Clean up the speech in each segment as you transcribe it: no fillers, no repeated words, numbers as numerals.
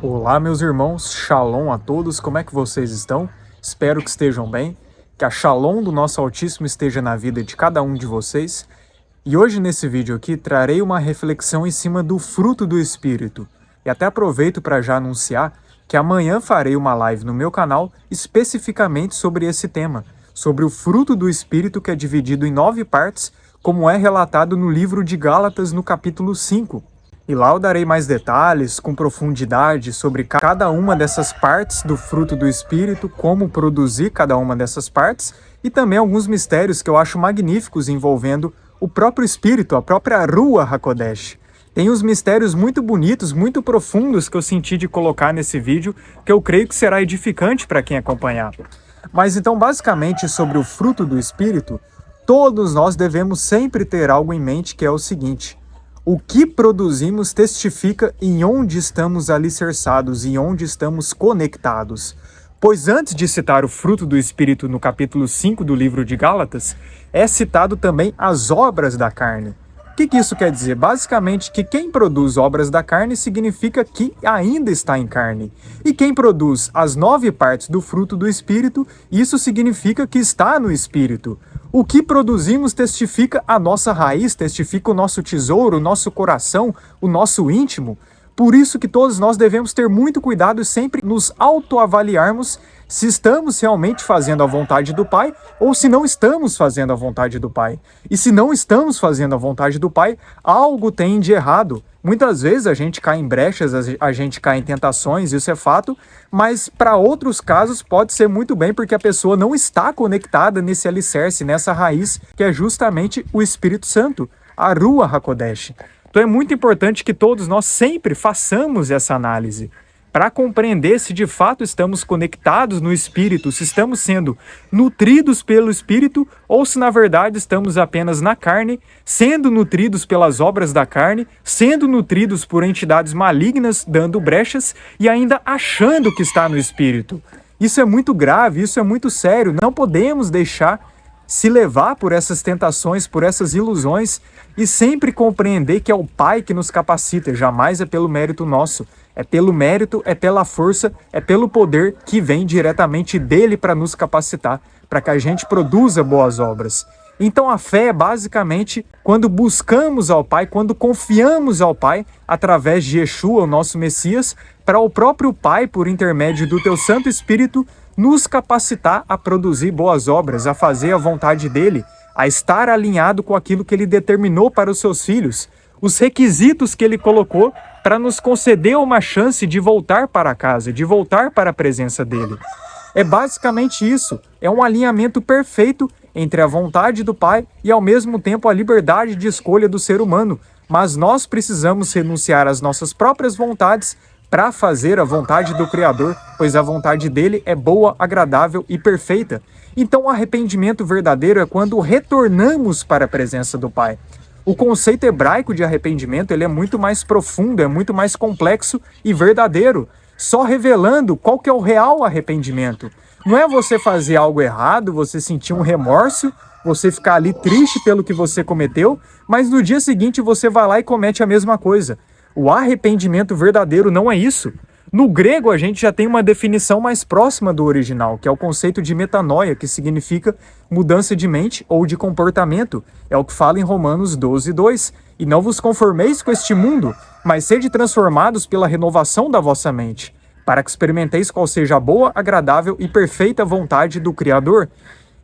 Olá, meus irmãos, Shalom a todos, como é que vocês estão? Espero que estejam bem, que a Shalom do nosso Altíssimo esteja na vida de cada um de vocês. E hoje nesse vídeo aqui trarei uma reflexão em cima do fruto do Espírito. E até aproveito para já anunciar que amanhã farei uma live no meu canal especificamente sobre esse tema, sobre o fruto do Espírito, que é dividido em 9 partes, como é relatado no livro de Gálatas no capítulo 5. E lá eu darei mais detalhes, com profundidade, sobre cada uma dessas partes do fruto do Espírito, como produzir cada uma dessas partes, e também alguns mistérios que eu acho magníficos envolvendo o próprio Espírito, a própria Ruach HaKodesh. Tem uns mistérios muito bonitos, muito profundos que eu senti de colocar nesse vídeo, que eu creio que será edificante para quem acompanhar. Mas então, basicamente, sobre o fruto do Espírito, todos nós devemos sempre ter algo em mente, que é o seguinte: o que produzimos testifica em onde estamos alicerçados, em onde estamos conectados. Pois antes de citar o fruto do Espírito no capítulo 5 do livro de Gálatas, é citado também as obras da carne. O que isso quer dizer? Basicamente que quem produz obras da carne significa que ainda está em carne. E quem produz as 9 partes do fruto do Espírito, isso significa que está no Espírito. O que produzimos testifica a nossa raiz, testifica o nosso tesouro, o nosso coração, o nosso íntimo. Por isso que todos nós devemos ter muito cuidado e sempre nos autoavaliarmos se estamos realmente fazendo a vontade do Pai ou se não estamos fazendo a vontade do Pai. E se não estamos fazendo a vontade do Pai, algo tem de errado. Muitas vezes a gente cai em brechas, a gente cai em tentações, isso é fato, mas para outros casos pode ser muito bem porque a pessoa não está conectada nesse alicerce, nessa raiz, que é justamente o Espírito Santo, a Ruach HaKodesh. Então é muito importante que todos nós sempre façamos essa análise para compreender se de fato estamos conectados no Espírito, se estamos sendo nutridos pelo Espírito ou se na verdade estamos apenas na carne, sendo nutridos pelas obras da carne, sendo nutridos por entidades malignas, dando brechas e ainda achando que está no Espírito. Isso é muito grave, isso é muito sério, não podemos deixar se levar por essas tentações, por essas ilusões e sempre compreender que é o Pai que nos capacita, jamais é pelo mérito nosso. É pelo mérito, é pela força, é pelo poder que vem diretamente dele para nos capacitar, para que a gente produza boas obras. Então a fé é basicamente quando buscamos ao Pai, quando confiamos ao Pai, através de Yeshua, o nosso Messias, para o próprio Pai, por intermédio do teu Santo Espírito, nos capacitar a produzir boas obras, a fazer a vontade dele, a estar alinhado com aquilo que ele determinou para os seus filhos, os requisitos que ele colocou para nos conceder uma chance de voltar para casa, de voltar para a presença dele. É basicamente isso, é um alinhamento perfeito entre a vontade do Pai e ao mesmo tempo a liberdade de escolha do ser humano, mas nós precisamos renunciar às nossas próprias vontades para fazer a vontade do Criador, pois a vontade dele é boa, agradável e perfeita. Então o arrependimento verdadeiro é quando retornamos para a presença do Pai. O conceito hebraico de arrependimento ele é muito mais profundo, é muito mais complexo e verdadeiro, só revelando qual que é o real arrependimento. Não é você fazer algo errado, você sentir um remorso, você ficar ali triste pelo que você cometeu, mas no dia seguinte você vai lá e comete a mesma coisa. O arrependimento verdadeiro não é isso. No grego, a gente já tem uma definição mais próxima do original, que é o conceito de metanoia, que significa mudança de mente ou de comportamento. É o que fala em Romanos 12:2. E não vos conformeis com este mundo, mas sede transformados pela renovação da vossa mente, para que experimenteis qual seja a boa, agradável e perfeita vontade do Criador.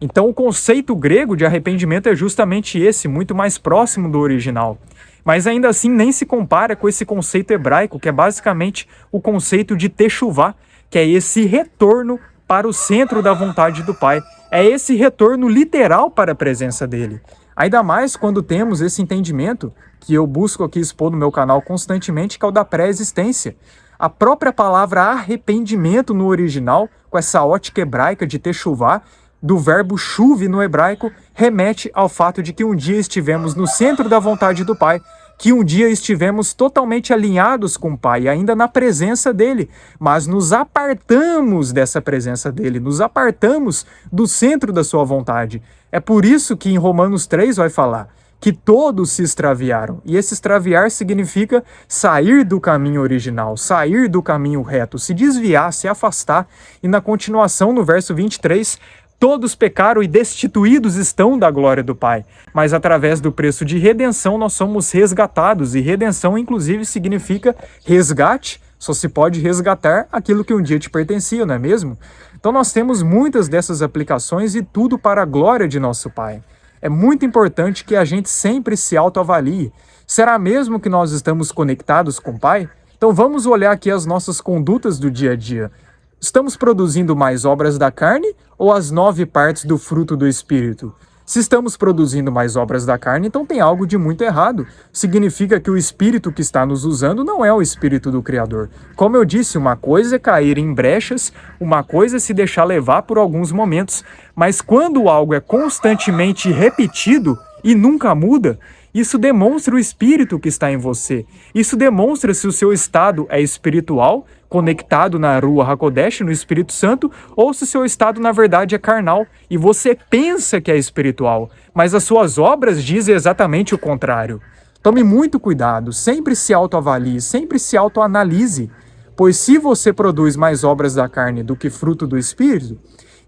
Então o conceito grego de arrependimento é justamente esse, muito mais próximo do original. Mas ainda assim nem se compara com esse conceito hebraico, que é basicamente o conceito de techuvá, que é esse retorno para o centro da vontade do Pai. É esse retorno literal para a presença dele. Ainda mais quando temos esse entendimento, que eu busco aqui expor no meu canal constantemente, que é o da pré-existência. A própria palavra arrependimento no original, com essa ótica hebraica de techuvá, do verbo chuve no hebraico, remete ao fato de que um dia estivemos no centro da vontade do Pai, que um dia estivemos totalmente alinhados com o Pai, ainda na presença dele, mas nos apartamos dessa presença dele, nos apartamos do centro da sua vontade. É por isso que em Romanos 3 vai falar que todos se extraviaram. E esse extraviar significa sair do caminho original, sair do caminho reto, se desviar, se afastar. E na continuação, no verso 23, todos pecaram e destituídos estão da glória do Pai. Mas através do preço de redenção nós somos resgatados. E redenção, inclusive, significa resgate. Só se pode resgatar aquilo que um dia te pertencia, não é mesmo? Então nós temos muitas dessas aplicações e tudo para a glória de nosso Pai. É muito importante que a gente sempre se autoavalie. Será mesmo que nós estamos conectados com o Pai? Então vamos olhar aqui as nossas condutas do dia a dia. Estamos produzindo mais obras da carne ou as 9 partes do fruto do Espírito? Se estamos produzindo mais obras da carne, então tem algo de muito errado. Significa que o Espírito que está nos usando não é o Espírito do Criador. Como eu disse, uma coisa é cair em brechas, uma coisa é se deixar levar por alguns momentos. Mas quando algo é constantemente repetido e nunca muda, isso demonstra o Espírito que está em você. Isso demonstra se o seu estado é espiritual, conectado na Ruach HaKodesh, no Espírito Santo, ou se o seu estado, na verdade, é carnal, e você pensa que é espiritual, mas as suas obras dizem exatamente o contrário. Tome muito cuidado, sempre se autoavalie, sempre se autoanalise, pois se você produz mais obras da carne do que fruto do Espírito,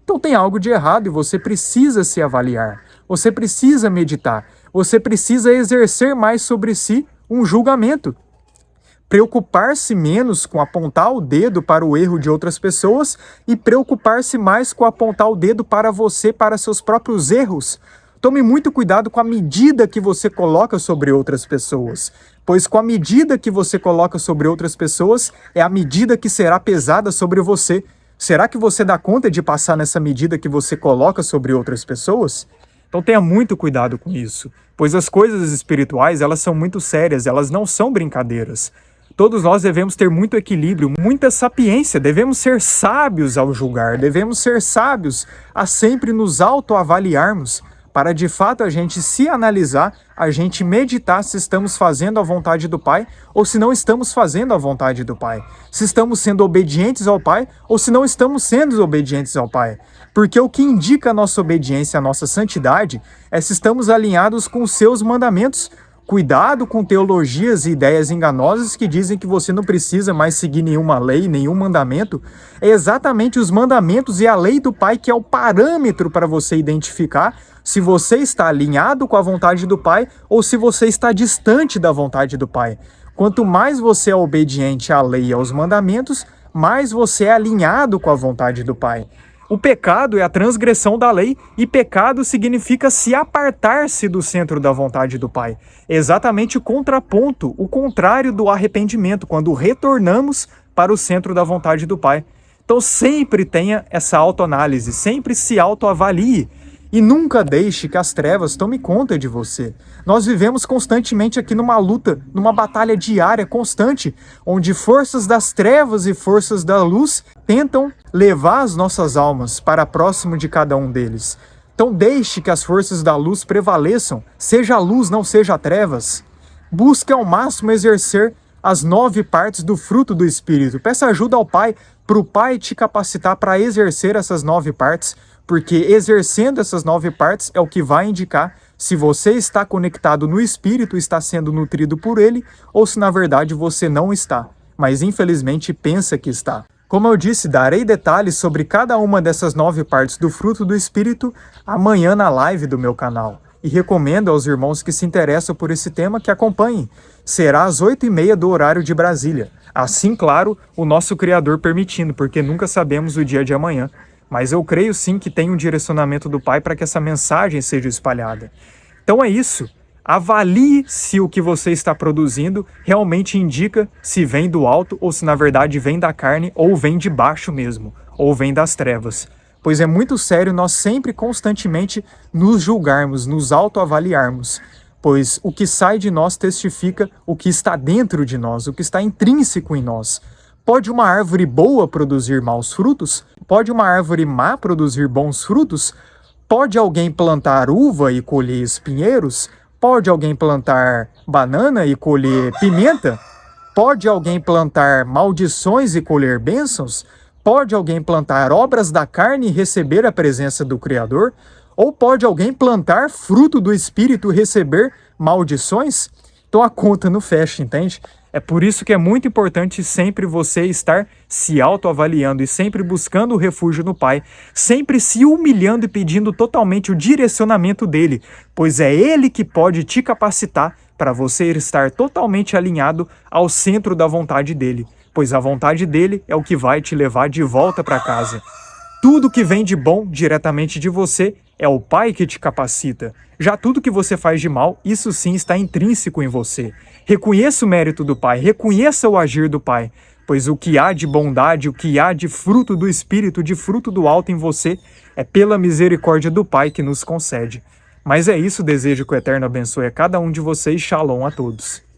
então tem algo de errado e você precisa se avaliar, você precisa meditar, você precisa exercer mais sobre si um julgamento. Preocupar-se menos com apontar o dedo para o erro de outras pessoas e preocupar-se mais com apontar o dedo para você, para seus próprios erros. Tome muito cuidado com a medida que você coloca sobre outras pessoas, pois com a medida que você coloca sobre outras pessoas é a medida que será pesada sobre você. Será que você dá conta de passar nessa medida que você coloca sobre outras pessoas? Então tenha muito cuidado com isso, pois as coisas espirituais, elas são muito sérias, elas não são brincadeiras. Todos nós devemos ter muito equilíbrio, muita sapiência, devemos ser sábios ao julgar, devemos ser sábios a sempre nos autoavaliarmos, para de fato a gente se analisar, a gente meditar se estamos fazendo a vontade do Pai ou se não estamos fazendo a vontade do Pai. Se estamos sendo obedientes ao Pai ou se não estamos sendo obedientes ao Pai. Porque o que indica a nossa obediência, a nossa santidade, é se estamos alinhados com os seus mandamentos. Cuidado com teologias e ideias enganosas que dizem que você não precisa mais seguir nenhuma lei, nenhum mandamento. É exatamente os mandamentos e a lei do Pai que é o parâmetro para você identificar se você está alinhado com a vontade do Pai ou se você está distante da vontade do Pai. Quanto mais você é obediente à lei e aos mandamentos, mais você é alinhado com a vontade do Pai. O pecado é a transgressão da lei e pecado significa se apartar-se do centro da vontade do Pai. É exatamente o contraponto, o contrário do arrependimento, quando retornamos para o centro da vontade do Pai. Então sempre tenha essa autoanálise, sempre se autoavalie e nunca deixe que as trevas tomem conta de você. Nós vivemos constantemente aqui numa luta, numa batalha diária constante, onde forças das trevas e forças da luz tentam levar as nossas almas para próximo de cada um deles. Então deixe que as forças da luz prevaleçam, seja a luz, não seja a trevas. Busque ao máximo exercer as 9 partes do fruto do Espírito. Peça ajuda ao Pai, para o Pai te capacitar para exercer essas 9 partes, porque exercendo essas 9 partes é o que vai indicar se você está conectado no Espírito, está sendo nutrido por Ele, ou se na verdade você não está, mas infelizmente pensa que está. Como eu disse, darei detalhes sobre cada uma dessas 9 partes do fruto do Espírito amanhã na live do meu canal. E recomendo aos irmãos que se interessam por esse tema que acompanhem. Será às 8h30 do horário de Brasília. Assim, claro, o nosso Criador permitindo, porque nunca sabemos o dia de amanhã. Mas eu creio sim que tem um direcionamento do Pai para que essa mensagem seja espalhada. Então é isso. Avalie se o que você está produzindo realmente indica se vem do alto ou se na verdade vem da carne ou vem de baixo mesmo, ou vem das trevas. Pois é muito sério nós sempre constantemente nos julgarmos, nos autoavaliarmos, pois o que sai de nós testifica o que está dentro de nós, o que está intrínseco em nós. Pode uma árvore boa produzir maus frutos? Pode uma árvore má produzir bons frutos? Pode alguém plantar uva e colher espinheiros? Pode alguém plantar banana e colher pimenta? Pode alguém plantar maldições e colher bênçãos? Pode alguém plantar obras da carne e receber a presença do Criador? Ou pode alguém plantar fruto do Espírito e receber maldições? Então a conta não fecha, entende? É por isso que é muito importante sempre você estar se autoavaliando e sempre buscando o refúgio no Pai, sempre se humilhando e pedindo totalmente o direcionamento dele, pois é ele que pode te capacitar para você estar totalmente alinhado ao centro da vontade dele, pois a vontade dele é o que vai te levar de volta para casa. Tudo que vem de bom diretamente de você é o Pai que te capacita. Já tudo que você faz de mal, isso sim está intrínseco em você. Reconheça o mérito do Pai, reconheça o agir do Pai, pois o que há de bondade, o que há de fruto do Espírito, de fruto do alto em você, é pela misericórdia do Pai que nos concede. Mas é isso, desejo que o Eterno abençoe a cada um de vocês. Shalom a todos.